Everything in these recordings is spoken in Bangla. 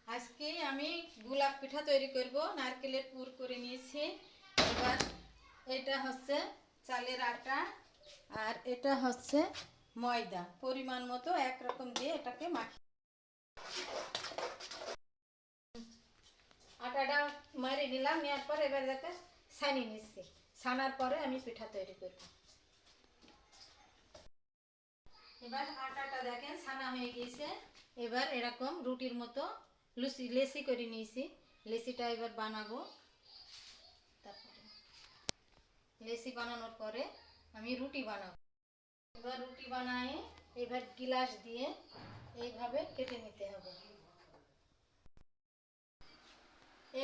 আজকে আমি গোলাপ পিঠা তৈরি করব। নারকেলের পুর করে নিয়েছি। এবার এটা হচ্ছে চালের আটা আর এটা হচ্ছে ময়দা, পরিমাণ মতো একরকম দিয়ে এটাকে মাখি। আটাটা মারি নিলাম, নেওয়ার পর এবার যাতে ছানিয়ে নিচ্ছি। ছানার পরে আমি পিঠা তৈরি করব। এবার আটাটা দেখেন ছানা হয়ে গিয়েছে। এবার এরকম রুটির মতো লেসি করে নিয়েছি। লেসিটা এবার বানাবো। তারপরে লেসি বানানোর পরে আমি রুটি বানাবো। এবার রুটি বানাই এবার গিলাস দিয়ে এইভাবে কেটে নিতে হবে।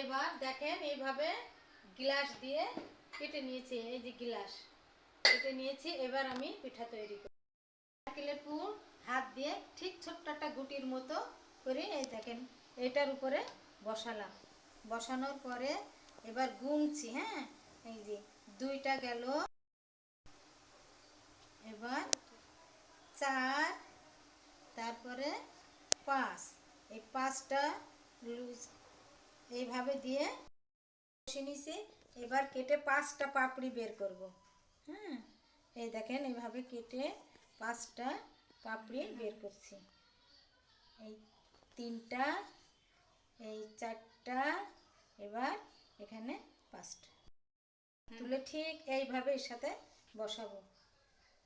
এবার দেখেন এইভাবে গিলাস দিয়ে কেটে নিয়েছি। এই যে গিলাস কেটে নিয়েছি। এবার আমি পিঠা তৈরি করব। নারকেলের পুর হাত দিয়ে ঠিক ছোট্ট একটা গুটির মতো করে এই দেখেন এটার উপরে বসালাম। বসানোর পরে এবার গুনছি। হ্যাঁ, এই যে দুইটা গেল, এবার 4, তারপরে 5, এই 5টা লুজ এইভাবে দিয়ে বসিয়ে নিছি। এবার কেটে 5টা পাপড়ি বের করব। হ্যাঁ, এই দেখেন এইভাবে কেটে 5টা পাপড়ি বের করছি। এই 3টা, এই 4টা, এবার এখানে 5টা তুলে ঠিক এইভাবে এর সাথে বসাবো।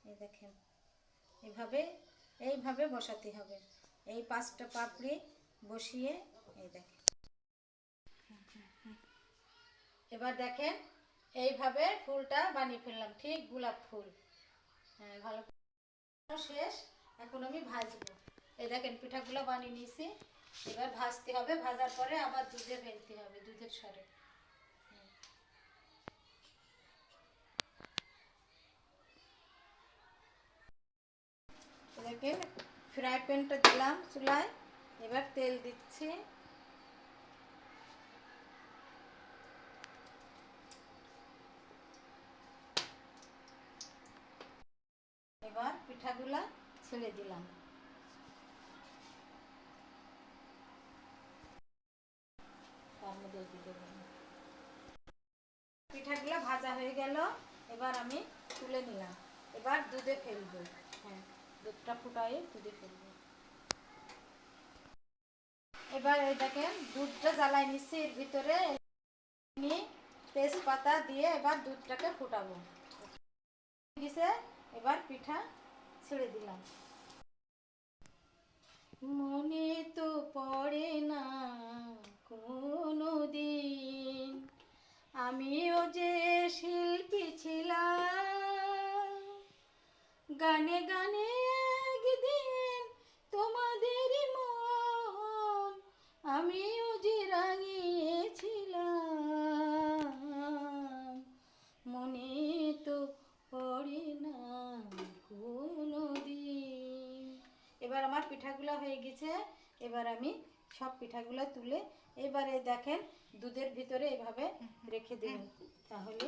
এই দেখেন এইভাবে বসাতে হবে। এই 5টা পাপড়ি বসিয়ে এই দেখেন। এবার দেখেন এইভাবে ফুলটা বানিয়ে ফেললাম, ঠিক গোলাপ ফুল। হ্যাঁ, ভালো শেষ। এখন আমি ভাজবো। এই দেখেন পিঠাগুলো বানিয়ে নিয়েছি। এবার ভাজতে হবে। ভাজার পরে আবার দুধে ফেলতে হবে, দুধের সরে। দেখেন ফ্রাই প্যানটা দিলাম চুলায়। এবার তেল দিচ্ছি। এবার পিঠাগুলা ছেড়ে দিলাম। পিঠাগুলো ভাজা হয়ে গেল। এবার আমি তুলে নিলাম। এবার দুধে ফেলবো। হ্যাঁ, দুধটা ফুটাই দুধে ফেলবো। এবার এই দেখেন দুধটা জ্বালাই নিচ্ছি। এর ভিতরে তেজপাতা দিয়ে এবার দুধটাকে ফুটাবো। এবার পিঠা ছেড়ে দিলাম। মনে তো পড়ে না কোনো দিন আমিও যে শিল্পী ছিলাম। গানে গানে একদিন তোমাদের মন আমিও যে রাঙিয়েছিলাম। মনে তো পড়ে না কোনো দিন। এবার আমার পিঠাগুলো হয়ে গেছে। এবার আমি সব পিঠাগুলো তুলে এবারে দেখেন দুধের ভিতরে এভাবে রেখে দিন। তাহলে